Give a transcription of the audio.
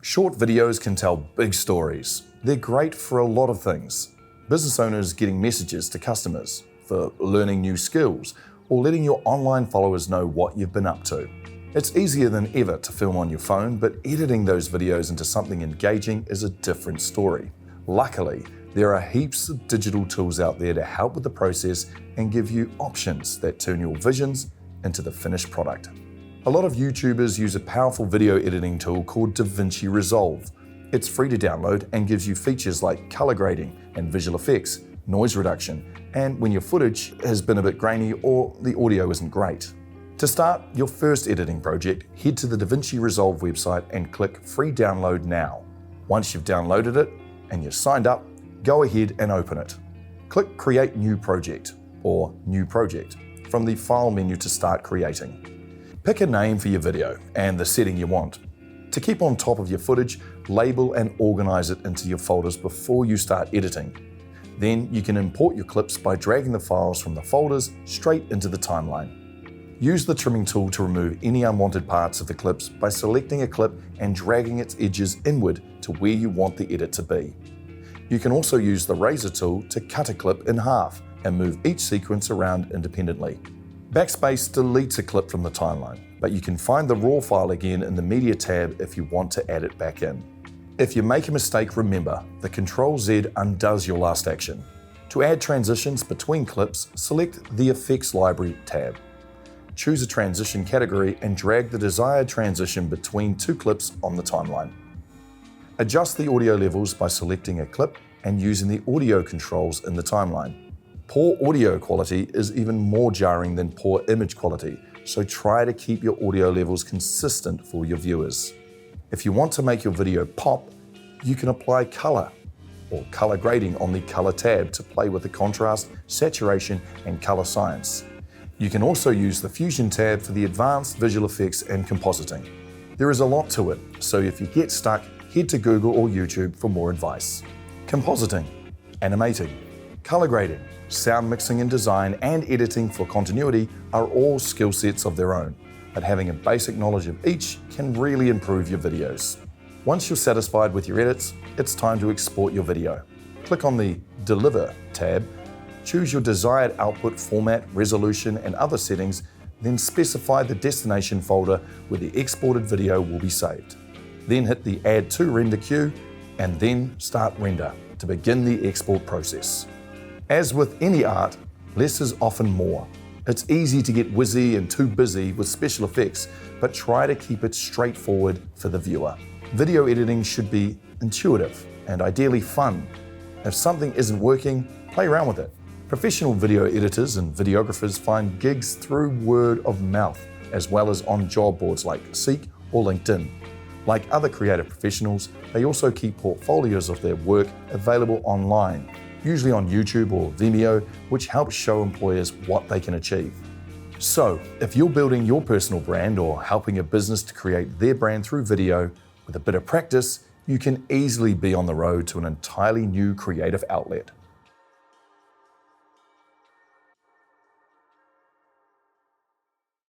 Short videos can tell big stories. They're great for a lot of things. Business owners getting messages to customers, for learning new skills, or letting your online followers know what you've been up to. It's easier than ever to film on your phone, but editing those videos into something engaging is a different story. Luckily, there are heaps of digital tools out there to help with the process and give you options that turn your visions into the finished product. A lot of YouTubers use a powerful video editing tool called DaVinci Resolve. It's free to download and gives you features like color grading and visual effects, noise reduction, and when your footage has been a bit grainy or the audio isn't great. To start your first editing project, head to the DaVinci Resolve website and click Free Download Now. Once you've downloaded it and you're signed up, go ahead and open it. Click Create New Project or New Project from the File menu to start creating. Pick a name for your video and the setting you want. To keep on top of your footage, label and organize it into your folders before you start editing. Then you can import your clips by dragging the files from the folders straight into the timeline. Use the trimming tool to remove any unwanted parts of the clips by selecting a clip and dragging its edges inward to where you want the edit to be. You can also use the razor tool to cut a clip in half and move each sequence around independently. Backspace deletes a clip from the timeline, but you can find the raw file again in the Media tab if you want to add it back in. If you make a mistake, remember, the Ctrl-Z undoes your last action. To add transitions between clips, select the Effects Library tab. Choose a transition category and drag the desired transition between two clips on the timeline. Adjust the audio levels by selecting a clip and using the audio controls in the timeline. Poor audio quality is even more jarring than poor image quality, so try to keep your audio levels consistent for your viewers. If you want to make your video pop, you can apply color or color grading on the Color tab to play with the contrast, saturation, and color science. You can also use the Fusion tab for the advanced visual effects and compositing. There is a lot to it, so if you get stuck, head to Google or YouTube for more advice. Compositing, animating, color grading, sound mixing and design, and editing for continuity are all skill sets of their own, but having a basic knowledge of each can really improve your videos. Once you're satisfied with your edits, it's time to export your video. Click on the Deliver tab, choose your desired output format, resolution, and other settings, then specify the destination folder where the exported video will be saved. Then hit the Add to Render queue, and then start render to begin the export process. As with any art, less is often more. It's easy to get whizzy and too busy with special effects, but try to keep it straightforward for the viewer. Video editing should be intuitive and ideally fun. If something isn't working, play around with it. Professional video editors and videographers find gigs through word of mouth, as well as on job boards like Seek or LinkedIn. Like other creative professionals, they also keep portfolios of their work available online, usually on YouTube or Vimeo, which helps show employers what they can achieve. So, if you're building your personal brand or helping a business to create their brand through video, with a bit of practice, you can easily be on the road to an entirely new creative outlet.